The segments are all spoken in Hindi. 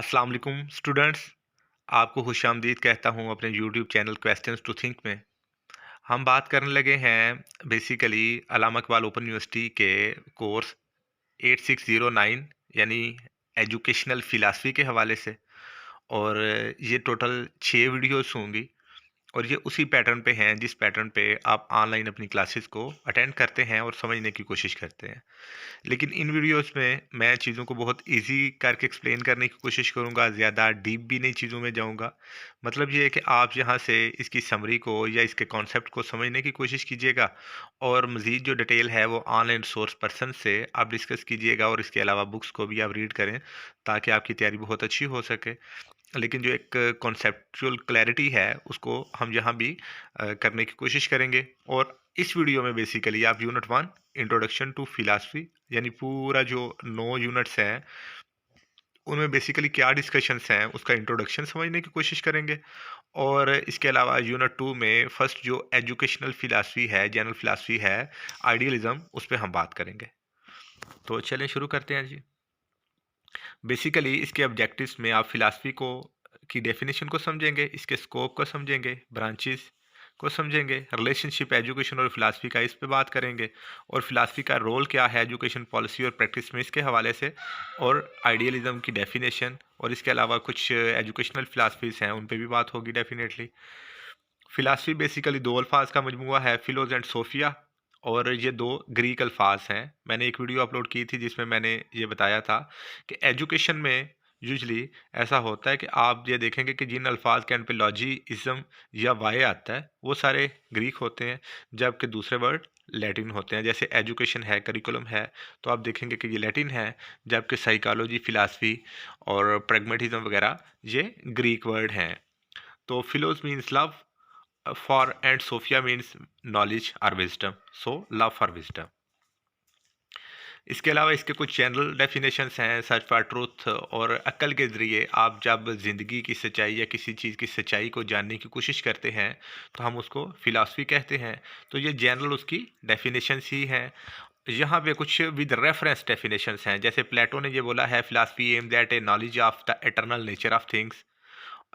अस्सलाम वालेकुम स्टूडेंट्स। आपको खुशामदीद कहता हूँ अपने YouTube channel questions to think में। हम बात करने लगे हैं basically Allama Iqbal open university के कोर्स 8609 यानी एजुकेशनल फ़िलासफ़ी के हवाले से। और ये टोटल 6 वीडियोस होंगी और ये उसी पैटर्न पे हैं जिस पैटर्न पे आप ऑनलाइन अपनी क्लासेस को अटेंड करते हैं और समझने की कोशिश करते हैं। लेकिन इन वीडियोस में मैं चीज़ों को बहुत इजी करके एक्सप्लेन करने की कोशिश करूँगा, ज़्यादा डीप भी नहीं चीज़ों में जाऊँगा। मतलब ये है कि आप यहाँ से इसकी समरी को या इसके कॉन्सेप्ट को समझने की कोशिश कीजिएगा और मज़ीद जो डिटेल है वो ऑनलाइन सोर्स पर्सन से आप डिस्कस कीजिएगा और इसके अलावा बुक्स को भी आप रीड करें ताकि आपकी तैयारी बहुत अच्छी हो सके। लेकिन जो एक कॉन्सेप्चुअल क्लैरिटी है उसको हम यहाँ भी करने की कोशिश करेंगे। और इस वीडियो में बेसिकली आप यूनिट 1 इंट्रोडक्शन टू फिलासफी यानी पूरा जो 9 यूनिट्स हैं उनमें बेसिकली क्या डिस्कशंस हैं उसका इंट्रोडक्शन समझने की कोशिश करेंगे। और इसके अलावा यूनिट 2 में फर्स्ट जो एजुकेशनल फिलासफी है, जनरल फिलासफी है, आइडियलिज्म, उस पर हम बात करेंगे। तो चलें शुरू करते हैं जी। बेसिकली इसके ऑब्जेक्टिव्स में आप फिलासफी को की डेफिनेशन को समझेंगे, इसके स्कोप को समझेंगे, ब्रांचेस को समझेंगे, रिलेशनशिप एजुकेशन और फिलासफी का इस पे बात करेंगे, और फिलासफी का रोल क्या है एजुकेशन पॉलिसी और प्रैक्टिस में इसके हवाले से, और आइडियलिज्म की डेफिनेशन, और इसके अलावा कुछ एजुकेशनल फिलासफीज हैं उन पे भी बात होगी डेफिनेटली। फिलासफी बेसिकली दो अल्फाज का मजमूआ है, फिलोज एंड सोफिया, और ये दो ग्रीक अल्फाज हैं। मैंने एक वीडियो अपलोड की थी जिसमें मैंने ये बताया था कि एजुकेशन में यूजली ऐसा होता है कि आप ये देखेंगे कि जिन अल्फाज के एंड पे लॉजी इज़म या वाई आता है वो सारे ग्रीक होते हैं, जबकि दूसरे वर्ड लैटिन होते हैं। जैसे एजुकेशन है, करिकुलम है, तो आप देखेंगे कि ये लैटिन है, जबकि साइकोलॉजी, फिलासफी और प्रैग्मेटिज्म वगैरह ये ग्रीक वर्ड हैं। तो philos means love for and Sophia means knowledge or wisdom, so love for wisdom। इसके अलावा इसके कुछ जनरल डेफिनेशंस हैं, सर्च फॉर ट्रूथ, और अक्ल के ज़रिए आप जब ज़िंदगी की सच्चाई या किसी चीज़ की सच्चाई को जानने की कोशिश करते हैं तो हम उसको फिलासफी कहते हैं। तो ये जनरल उसकी डेफिनेशंस ही हैं। यहाँ पे कुछ विद रेफरेंस डेफिनेशंस हैं, जैसे प्लेटो ने ये बोला है, philosophy aim that a knowledge of the eternal nature of things,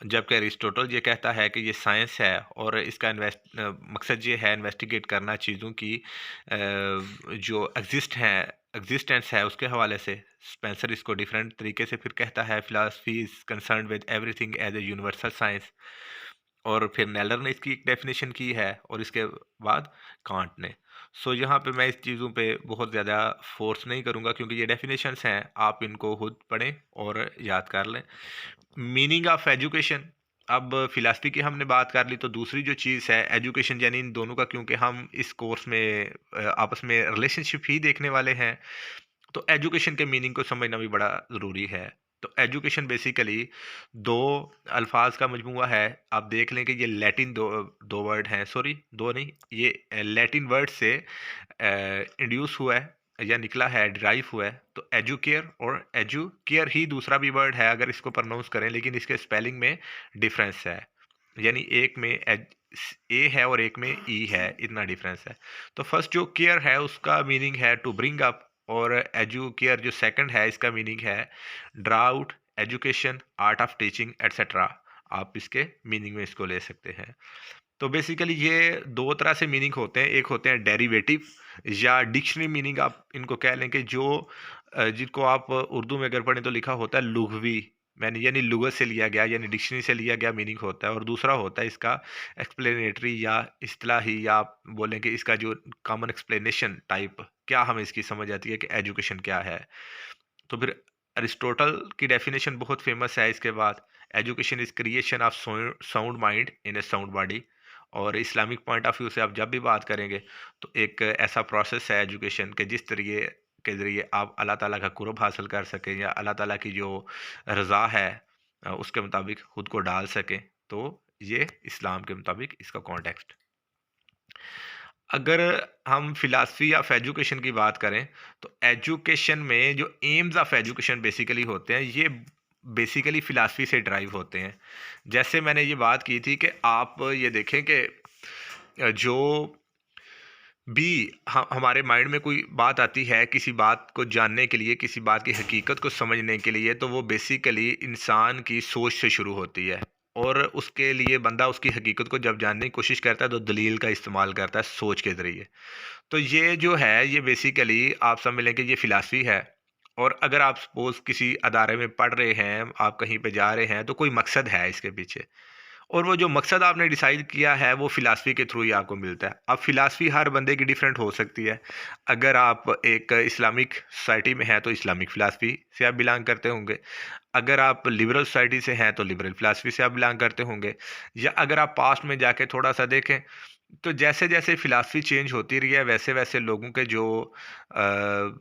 जबकि अरिस्टोटल ये कहता है कि ये साइंस है और इसका मकसद ये है इन्वेस्टिगेट करना चीज़ों की जो एग्जिस्टेंस है उसके हवाले से। स्पेंसर इसको डिफरेंट तरीके से फिर कहता है, philosophy is concern with everything as a universal science. और फिर नेलर ने इसकी एक डेफिनेशन की है और इसके बाद कांट ने। सो यहाँ पे मैं इस चीज़ों पे बहुत ज़्यादा फोर्स नहीं करूँगा क्योंकि ये डेफिनेशंस हैं, आप इनको खुद पढ़ें और याद कर लें। मीनिंग ऑफ एजुकेशन, अब फिलासफी की हमने बात कर ली तो दूसरी जो चीज़ है एजुकेशन, यानी इन दोनों का, क्योंकि हम इस कोर्स में आपस में रिलेशनशिप ही देखने वाले हैं तो एजुकेशन के मीनिंग को समझना भी बड़ा ज़रूरी है। तो एजुकेशन बेसिकली दो अल्फाज का मजमूआ है। आप देख लें कि ये लैटिन दो दो वर्ड हैं, सॉरी दो नहीं, ये लैटिन वर्ड से इंड्यूस हुआ है या निकला है, डिराइव हुआ है। तो एजुकेयर और एजुकेयर ही दूसरा भी वर्ड है अगर इसको प्रोनाउंस करें, लेकिन इसके स्पेलिंग में डिफरेंस है, यानी एक में ए है और एक में ई है, इतना डिफरेंस है। तो फर्स्ट जो केयर है उसका मीनिंग है टू ब्रिंग अप, और एजुकेयर जो सेकंड है इसका मीनिंग है draw out, education, art of teaching etcetera. आप इसके मीनिंग में इसको ले सकते हैं। तो बेसिकली ये दो तरह से मीनिंग होते हैं, एक होते हैं डेरिवेटिव या डिक्शनरी मीनिंग, आप इनको कह लें कि जो जिनको आप उर्दू में अगर पढ़ें तो लिखा होता है लुघवी, मैंने यानी लुगत से लिया गया, यानी डिक्शनरी से लिया गया मीनिंग होता है। और दूसरा होता है इसका एक्सप्लेनेटरी या इस्तिलाही, या आप बोलें कि इसका जो कॉमन एक्सप्लेनेशन टाइप, क्या हमें इसकी समझ आती है कि एजुकेशन क्या है। तो फिर अरिस्टोटल की डेफिनेशन बहुत फेमस है इसके बाद, education is creation of sound mind in A sound body. और इस्लामिक पॉइंट ऑफ व्यू से आप जब भी बात करेंगे तो एक ऐसा प्रोसेस है एजुकेशन के जिस तरीके के ज़रिए आप अल्लाह ताला का कुर्ब हासिल कर सकें या अल्लाह ताला की जो रज़ा है उसके मुताबिक खुद को डाल सकें। तो ये इस्लाम के मुताबिक इसका कॉन्टेक्स्ट। अगर हम फिलासफी ऑफ एजुकेशन की बात करें तो एजुकेशन में जो एम्स ऑफ एजुकेशन बेसिकली होते हैं ये बेसिकली फिलासफी से ड्राइव होते हैं। जैसे मैंने ये बात की थी कि आप ये देखें कि जो बी हमारे माइंड में कोई बात आती है किसी बात को जानने के लिए, किसी बात की हकीकत को समझने के लिए, तो वो बेसिकली इंसान की सोच से शुरू होती है। और उसके लिए बंदा उसकी हकीकत को जब जानने की कोशिश करता है तो दलील का इस्तेमाल करता है सोच के ज़रिए। तो ये जो है ये बेसिकली आप समझ लें कि ये फ़िलॉसफ़ी है। और अगर आप सपोज़ किसी अदारे में पढ़ रहे हैं, आप कहीं पे जा रहे हैं, तो कोई मकसद है इसके पीछे। और वो जो मकसद आपने डिसाइड किया है वो फ़िलॉसफ़ी के थ्रू ही आपको मिलता है। अब फ़िलॉसफ़ी हर बंदे की डिफरेंट हो सकती है। अगर आप एक इस्लामिक सोसाइटी में हैं तो इस्लामिक फ़िलॉसफ़ी से आप बिलॉन्ग करते होंगे। अगर आप लिबरल सोसाइटी से हैं तो लिबरल फ़िलॉसफ़ी से आप बिलॉन्ग करते होंगे। या अगर आप पास्ट में जाके थोड़ा-सा देखें तो जैसे-जैसे फ़िलॉसफ़ी चेंज होती रही है वैसे-वैसे लोगों के जो अ,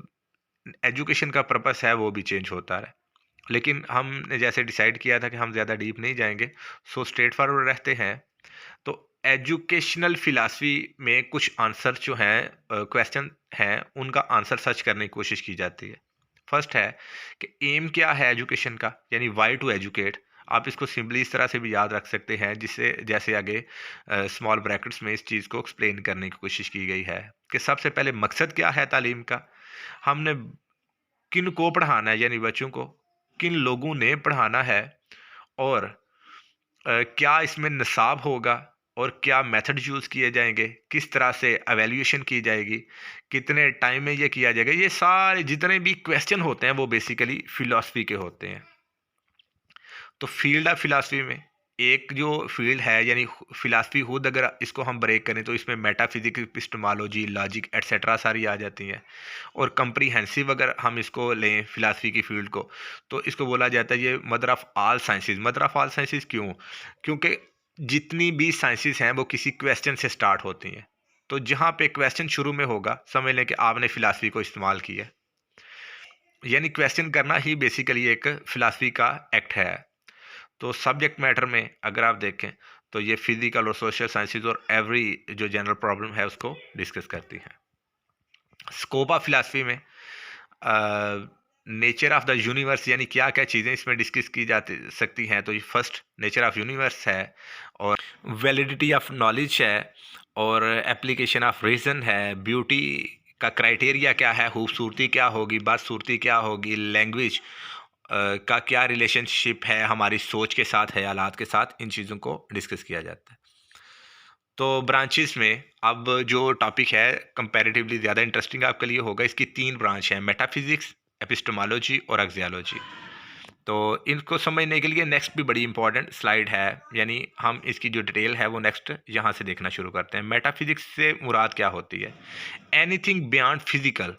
एजुकेशन का पर्पस है वो भी चेंज होता रहा है। लेकिन हमने जैसे डिसाइड किया था कि हम ज़्यादा डीप नहीं जाएँगे, सो स्ट्रेट फॉरवर्ड रहते हैं। तो एजुकेशनल फ़िलॉसफ़ी में कुछ आंसर जो हैं क्वेश्चन हैं, उनका आंसर सर्च करने की कोशिश की जाती है। फर्स्ट है कि एम क्या है एजुकेशन का, यानी व्हाई टू एजुकेट। आप इसको सिंपली इस तरह से भी याद रख सकते हैं, जिससे जैसे आगे स्मॉल ब्रैकेट्स में इस चीज़ को एक्सप्लेन करने की कोशिश की गई है कि सबसे पहले मकसद क्या है तालीम का? हमने किन को पढ़ाना है, यानी बच्चों को, किन लोगों ने पढ़ाना है, और क्या इसमें निसाब होगा, और क्या मेथड यूज़ किए जाएँगे, किस तरह से एवैल्यूएशन की जाएगी, कितने टाइम में ये किया जाएगा, ये सारे जितने भी क्वेश्चन होते हैं वो बेसिकली फ़िलॉसफ़ी के होते हैं। तो फील्ड ऑफ फिलॉसफी में एक जो फील्ड है, यानी फिलॉसफी खुद अगर इसको हम ब्रेक करें तो इसमें मेटाफिजिक्स, एपिस्टेमोलॉजी, लॉजिक एटसेट्रा सारी आ जाती हैं। और कंप्रीहेंसिव अगर हम इसको लें फिलॉसफी की फील्ड को, तो इसको बोला जाता है ये mother of all sciences. Mother of all sciences क्यों? क्योंकि जितनी भी साइंसेज हैं वो किसी क्वेश्चन से स्टार्ट होती हैं। तो जहाँ पे क्वेश्चन शुरू में होगा समझ लें कि आपने फिलॉसफी को इस्तेमाल किया, यानी क्वेश्चन करना ही बेसिकली एक फिलॉसफी का एक्ट है। तो सब्जेक्ट मैटर में अगर आप देखें तो ये फिजिकल और सोशल साइंसेज और एवरी जो जनरल प्रॉब्लम है उसको डिस्कस करती है। स्कोप ऑफ फिलॉसफी में नेचर ऑफ द यूनिवर्स, यानी क्या क्या चीज़ें इसमें डिस्कस की जाती सकती हैं, तो ये फर्स्ट नेचर ऑफ यूनिवर्स है, और वैलिडिटी ऑफ नॉलेज है, और एप्लीकेशन ऑफ रीज़न है, ब्यूटी का क्राइटेरिया क्या है, खूबसूरती क्या होगी, बदसूरती क्या होगी, लैंग्वेज का क्या रिलेशनशिप है हमारी सोच के साथ, ख़यालात के साथ, इन चीज़ों को डिस्कस किया जाता है। तो ब्रांचेस में अब जो टॉपिक है कंपैरेटिवली ज़्यादा इंटरेस्टिंग आपके लिए होगा, इसकी 3 ब्रांच हैं, मेटाफिज़िक्स, एपिस्टेमोलॉजी और एक्सियोलॉजी। तो इनको समझने के लिए नेक्स्ट भी बड़ी इंपॉर्टेंट स्लाइड है, यानी हम इसकी जो डिटेल है वो नेक्स्ट यहाँ से देखना शुरू करते हैं। मेटाफिज़िक्स से मुराद क्या होती है? Anything beyond physical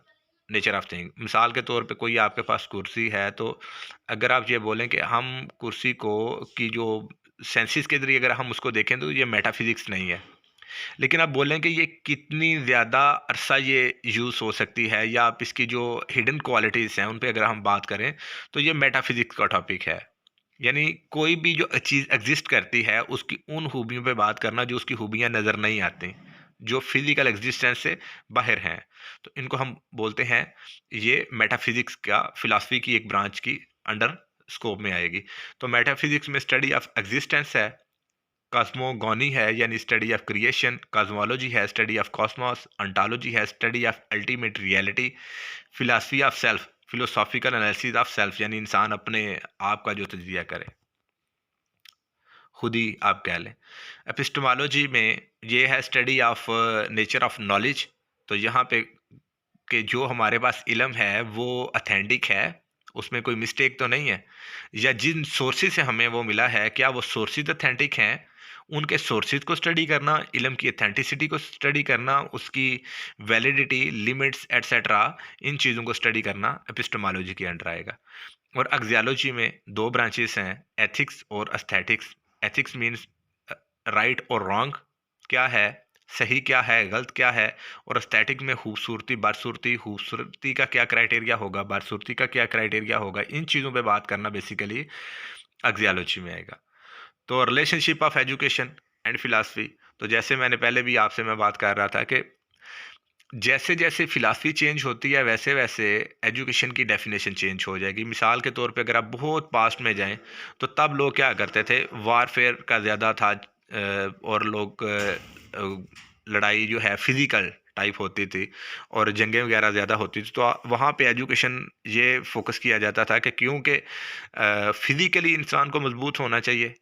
nature of thing. मिसाल के तौर पे कोई आपके पास कुर्सी है, तो अगर आप ये बोलें कि हम कुर्सी को की जो सेंसेस के ज़रिए अगर हम उसको देखें तो ये मेटाफिज़िक्स नहीं है। लेकिन आप बोलें कि ये कितनी ज़्यादा अरसा ये यूज़ हो सकती है, या आप इसकी जो हिडन क्वालिटीज़ हैं उन पे अगर हम बात करें तो ये मेटाफिज़िक्स का टॉपिक है। यानी कोई भी जो चीज़ एग्जिस्ट करती है उसकी उन खूबियों पे बात करना जो उसकी खूबियाँ नज़र नहीं आती, जो फिजिकल एग्जिस्टेंस से बाहर हैं। तो इनको हम बोलते हैं, ये मेटाफिज़िक्स का फिलॉसफी की एक ब्रांच की अंडर स्कोप में आएगी। तो मेटाफिज़िक्स में स्टडी ऑफ एग्जिस्टेंस है, कॉस्मोगॉनी है यानी स्टडी ऑफ क्रिएशन, कॉस्मोलॉजी है स्टडी ऑफ कॉस्मोस, अंटोलॉजी है study of ultimate reality, philosophy of self, philosophical analysis of self, यानी इंसान अपने आप का जो तजिया करे, खुद ही आप कह लें। एपिस्टेमोलॉजी में ये है study of nature of knowledge. तो यहाँ पे कि जो हमारे पास इल्म है वो ऑथेंटिक है, उसमें कोई मिस्टेक तो नहीं है, या जिन सोर्सेज से हमें वो मिला है क्या वो सोर्सेज ऑथेंटिक हैं, उनके सोर्सेज को स्टडी करना, इल्म की ऑथेंटिसिटी को स्टडी करना, उसकी वैलिडिटी, लिमिट्स एटसेट्रा, इन चीज़ों को स्टडी करना एपिस्टेमोलॉजी के अंडर आएगा। और एक्सियोलॉजी में दो ब्रांचेस हैं, एथिक्स और एस्थेटिक्स। एथिक्स मीन्स राइट और रॉन्ग क्या है, सही क्या है, गलत क्या है, और एस्थेटिक में खूबसूरती, बदसूरती, खूबसूरती का क्या क्राइटेरिया होगा, बदसूरती का क्या क्राइटेरिया होगा, इन चीज़ों पे बात करना बेसिकली एक्सियोलॉजी में आएगा। तो relationship of education and philosophy, तो जैसे मैंने पहले भी आपसे मैं बात कर रहा था कि जैसे जैसे फिलॉसफी चेंज होती है वैसे वैसे एजुकेशन की डेफिनेशन चेंज हो जाएगी। मिसाल के तौर पे अगर आप बहुत पास्ट में जाएं तो तब लोग क्या करते थे, वारफेयर का ज़्यादा था, और लोग लड़ाई जो है फिजिकल टाइप होती थी और जंगें वगैरह ज़्यादा होती थी, तो वहाँ पे एजुकेशन ये फोकस किया जाता था कि क्योंकि फिज़िकली इंसान को मजबूत होना चाहिए।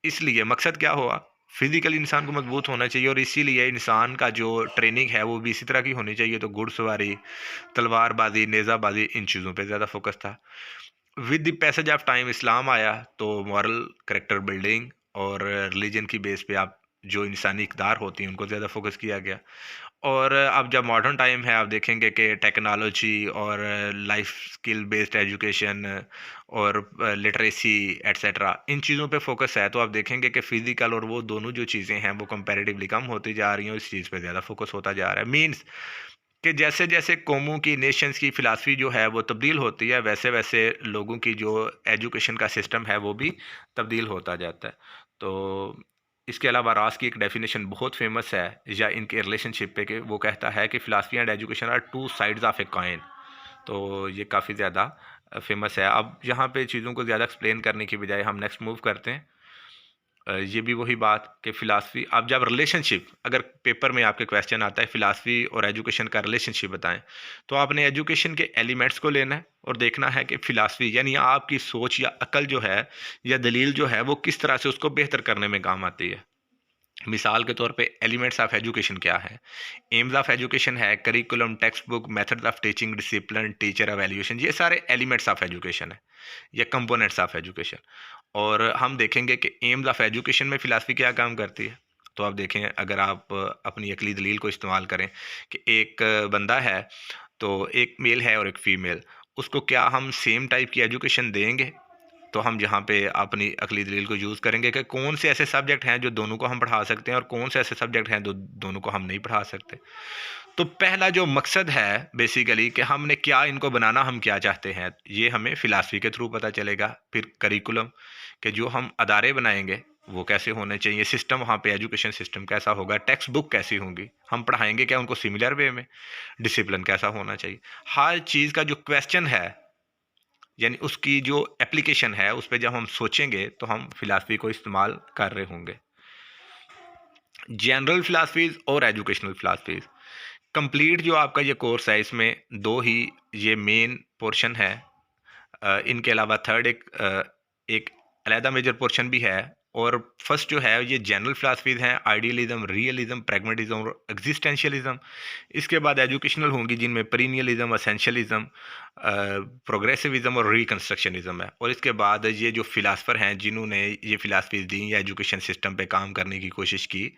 इसलिए मकसद क्या हुआ, फिज़िकली इंसान को मजबूत होना चाहिए और इसीलिए इंसान का जो ट्रेनिंग है वो भी इसी तरह की होनी चाहिए। तो घुड़सवारी, तलवारबाज़ी, नेज़ाबाज़ी, इन चीज़ों पे ज़्यादा फोकस था। With the passage of time Islam आया तो मॉरल कैरेक्टर बिल्डिंग और रिलीजन की बेस पे आप जो इंसानी इक़दार होती हैं उनको ज़्यादा फोकस किया गया। और अब जब मॉडर्न टाइम है, आप देखेंगे कि टेक्नोलॉजी और लाइफ स्किल बेस्ड एजुकेशन और लिटरेसी एटसेट्रा, इन चीज़ों पे फोकस है। तो आप देखेंगे कि फिज़िकल और वो दोनों जो चीज़ें हैं वो कंपैरेटिवली कम होती जा रही हैं और इस चीज़ पे ज़्यादा फोकस होता जा रहा है। मीन्स कि जैसे-जैसे कौमों की, नेशंस की फ़िलॉसफ़ी जो है वो तब्दील होती है, वैसे-वैसे लोगों की जो एजुकेशन का सिस्टम है वो भी तब्दील होता जाता है। तो इसके अलावा रास की एक डेफ़िनेशन बहुत फ़ेमस है या इनके रिलेशनशिप पे, कि वो कहता है कि philosophy and education are two sides of a coin. तो ये काफ़ी ज़्यादा फ़ेमस है। अब यहाँ पे चीज़ों को ज़्यादा एक्सप्लेन करने की बजाय हम नेक्स्ट मूव करते हैं। ये भी वही बात कि फ़िलॉसफ़ी, अब जब रिलेशनशिप, अगर पेपर में आपके क्वेश्चन आता है फ़िलॉसफ़ी और एजुकेशन का रिलेशनशिप बताएं, तो आपने एजुकेशन के एलिमेंट्स को लेना है और देखना है कि फ़िलॉसफ़ी यानी आपकी सोच या अकल जो है या दलील जो है वो किस तरह से उसको बेहतर करने में काम आती है। मिसाल के तौर पे एलिमेंट्स ऑफ एजुकेशन क्या है? एम्स ऑफ एजुकेशन है curriculum, text book, methods of teaching, discipline, teacher evaluation, ये सारे एलिमेंट्स ऑफ एजुकेशन है या कंपोनेंट्स ऑफ एजुकेशन। और हम देखेंगे कि एम्स ऑफ एजुकेशन में फ़िलॉसफ़ी क्या काम करती है। तो आप देखें, अगर आप अपनी अकली दलील को इस्तेमाल करें कि एक बंदा है, तो एक मेल है और एक फ़ीमेल, उसको क्या हम सेम टाइप की एजुकेशन देंगे? तो हम यहाँ पे अपनी अकली दलील को यूज़ करेंगे कि कौन से ऐसे सब्जेक्ट हैं जो दोनों को हम पढ़ा सकते हैं और कौन से ऐसे सब्जेक्ट हैं जो दोनों को हम नहीं पढ़ा सकते। तो पहला जो मकसद है बेसिकली कि हमने क्या इनको बनाना, हम क्या चाहते हैं, ये हमें फ़िलॉसफ़ी के थ्रू पता चलेगा। फिर करिकुलम, कि जो हम अदारे बनाएँगे वो कैसे होने चाहिए, सिस्टम वहाँ पे एजुकेशन सिस्टम कैसा होगा, टेक्स्ट बुक कैसी होंगी, हम पढ़ाएँगे क्या उनको सिमिलर वे में, डिसिप्लिन कैसा होना चाहिए। हर चीज़ का जो क्वेश्चन है यानी उसकी जो एप्लीकेशन है उस पे जब हम सोचेंगे तो हम फ़िलॉसफ़ी को इस्तेमाल कर रहे होंगे। जनरल फ़िलॉसफ़ीज़ और एजुकेशनल फ़िलॉसफ़ीज़, कंप्लीट जो आपका ये कोर्स है इसमें 2 ही ये मेन पोर्शन है। इनके अलावा थर्ड एक अलहदा मेजर पोर्शन भी है। और फर्स्ट जो है ये जनरल फ़िलॉसफ़ीज़ हैं, आइडियलिज़्म, रियलिज़्म, प्रैग्मैटिज़्म और एक्जिस्टेंशियलिज़्म। इसके बाद एजुकेशनल होंगी जिनमें पीरियनियलिज़्म, एसेंशियलिज़्म, प्रोग्रेसिविज़्म और रिकंस्ट्रक्शनिज़्म है। और इसके बाद ये जो फ़िलासफ़र हैं जिन्होंने ये फ़िलॉसफ़ीज़ दी या एजुकेशन सिस्टम पे काम करने की कोशिश की,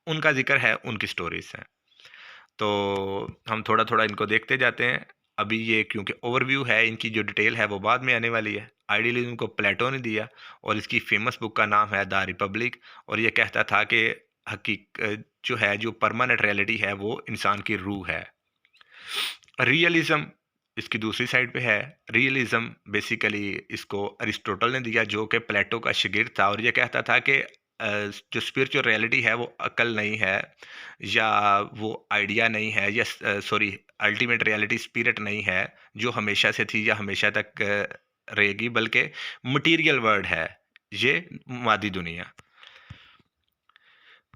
उनका ज़िक्र है, उनकी स्टोरीज़ हैं। तो हम थोड़ा-थोड़ा इनको देखते जाते हैं। अभी ये क्योंकि ओवरव्यू है, इनकी जो डिटेल है वो बाद में आने वाली है। आइडियलिज़्म को प्लेटो ने दिया और इसकी फ़ेमस बुक का नाम है द रिपब्लिक। और ये कहता था कि जो है, जो परमानेंट रियलिटी है वो इंसान की रूह है। रियलिज़्म इसकी दूसरी साइड पे है। रियलिज़्म बेसिकली इसको अरिस्टोटल ने दिया जो कि प्लेटो का शागिर्द था और ये कहता था कि जो स्पिरिचुअल रियलिटी है वो अकल नहीं है या वो आइडिया नहीं है या सॉरी अल्टीमेट रियलिटी स्पिरिट नहीं है जो हमेशा से थी या हमेशा तक रहेगी, बल्कि मटेरियल वर्ल्ड है ये, मादी दुनिया।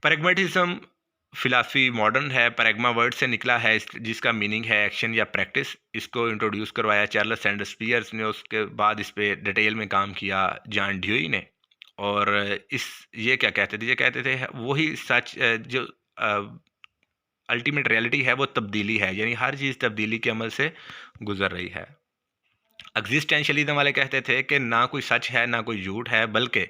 प्रैग्मेटिज्म फिलॉसफी मॉडर्न है, प्रैग्मा वर्ड से निकला है, जिसका मीनिंग है एक्शन या प्रैक्टिस। इसको इंट्रोड्यूस करवाया चार्ल्स सैंडर्स स्पियर्स ने, उसके बाद इस पे डिटेल में काम किया जॉन ड्यूई ने। और इस ये क्या कहते थे, ये कहते थे वही सच जो अल्टीमेट रियलिटी है वो तब्दीली है, यानी हर चीज़ तब्दीली के अमल से गुजर रही है। एग्जिस्टेंशियलिज्म वाले कहते थे कि ना कोई सच है ना कोई झूठ है, बल्कि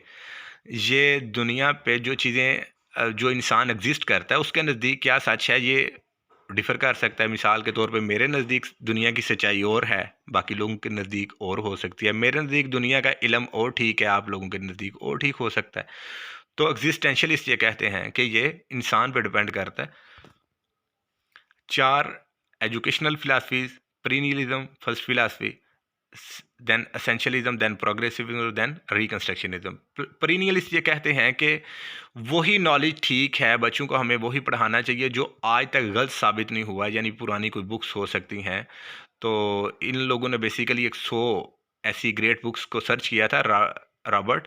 ये दुनिया पे जो चीज़ें जो इंसान एग्जिस्ट करता है उसके नज़दीक क्या सच है ये डिफ़र कर सकता है। मिसाल के तौर पे मेरे नज़दीक दुनिया की सच्चाई और है, बाकी लोगों के नज़दीक और हो सकती है। मेरे नज़दीक दुनिया का इल्म और ठीक है, आप लोगों के नज़दीक और ठीक हो सकता है। तो एग्जिस्टेंशियलिस्ट ये कहते हैं कि ये इंसान पे डिपेंड करता है। 4 educational philosophies, perennialism first philosophy, then essentialism, then progressivism, then reconstructionism. Perennialist ये कहते हैं कि वही नॉलेज ठीक है, बच्चों को हमें वही पढ़ाना चाहिए जो आज तक गलत साबित नहीं हुआ, यानी पुरानी कोई बुक्स हो सकती हैं। तो इन लोगों ने बेसिकली एक 100 ऐसी ग्रेट बुक्स को सर्च किया था रॉबर्ट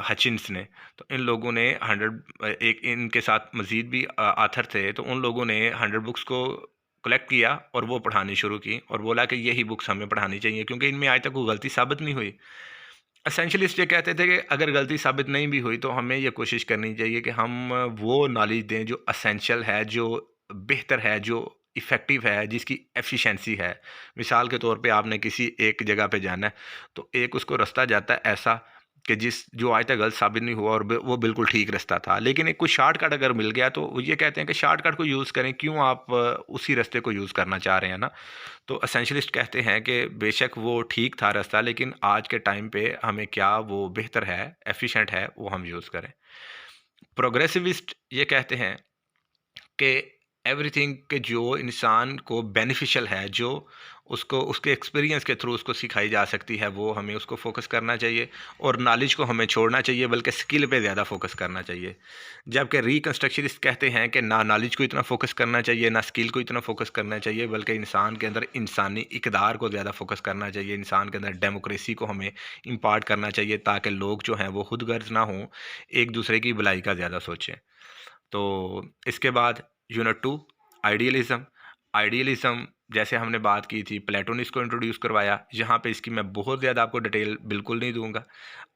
हचिन्स ने। तो इन लोगों ने 100 एक इनके साथ मज़ीद भी ऑथर थे, तो उन लोगों ने 100 बुक्स को कलेक्ट किया और वो पढ़ानी शुरू की और बोला कि यही बुक्स हमें पढ़ानी चाहिए क्योंकि इनमें आज तक कोई गलती साबित नहीं हुई। एसेंशियलिस्ट ये कहते थे कि अगर गलती साबित नहीं भी हुई तो हमें ये कोशिश करनी चाहिए कि हम वो नॉलेज दें जो एसेंशियल है, जो बेहतर है, जो इफ़ेक्टिव है, जिसकी एफ़िशिएंसी है। मिसाल के तौर पे आपने किसी एक जगह पे जाना है, तो एक उसको रास्ता जाता है ऐसा कि जो आज तक गलत साबित नहीं हुआ और वो बिल्कुल ठीक रास्ता था। लेकिन एक कोई शॉर्टकट अगर मिल गया तो वो ये कहते हैं कि शॉर्टकट को यूज़ करें, क्यों आप उसी रास्ते को यूज़ करना चाह रहे हैं ना? तो एसेंशियलिस्ट कहते हैं कि बेशक वो ठीक था रास्ता, लेकिन आज के टाइम पे हमें क्या वो बेहतर है, एफिशिएंट है, वो हम यूज़ करें। प्रोग्रेसिविस्ट ये कहते हैं कि एवरीथिंग के जो इंसान को बेनिफिशियल है, जो उसको उसके एक्सपीरियंस के थ्रू उसको सिखाई जा सकती है, वो हमें उसको फोकस करना चाहिए और नॉलेज को हमें छोड़ना चाहिए, बल्कि स्किल पे ज़्यादा फोकस करना चाहिए। जबकि रिकंस्ट्रक्शनिस्ट कहते हैं कि ना नॉलेज को इतना फोकस करना चाहिए, ना स्किल को इतना फोकस करना चाहिए, बल्कि इंसान के अंदर इंसानी इक़दार को ज़्यादा फोकस करना चाहिए। इंसान के अंदर डेमोक्रेसी को हमें इम्पार्ट करना चाहिए ताकि लोग जो हैं वो खुदगर्ज़ ना हों, एक दूसरे की भलाई का ज़्यादा सोचें। तो इसके बाद यूनिट 2 आइडियलिज्म। आइडियलिज्म जैसे हमने बात की थी, प्लेटो ने इसको इंट्रोड्यूस करवाया। यहाँ पे इसकी मैं बहुत ज़्यादा आपको डिटेल बिल्कुल नहीं दूंगा।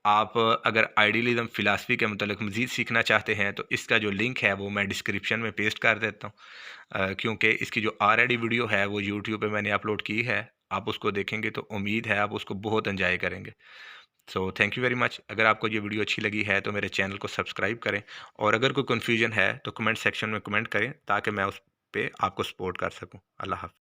आप अगर आइडियलिज्म फ़िलासफ़ी के मतलब मज़ीद सीखना चाहते हैं तो इसका जो लिंक है वो मैं डिस्क्रिप्शन में पेस्ट कर देता हूँ। क्योंकि इसकी जो ऑलरेडी वीडियो है वो यूट्यूब पे मैंने अपलोड की है। आप उसको देखेंगे तो उम्मीद है आप उसको बहुत एंजॉय करेंगे। So thank you very much. अगर आपको ये वीडियो अच्छी लगी है तो मेरे चैनल को सब्सक्राइब करें और अगर कोई कन्फ्यूजन है तो कमेंट सेक्शन में कमेंट करें ताकि मैं उस पे आपको सपोर्ट कर सकूं। अल्लाह हाफ़िज़।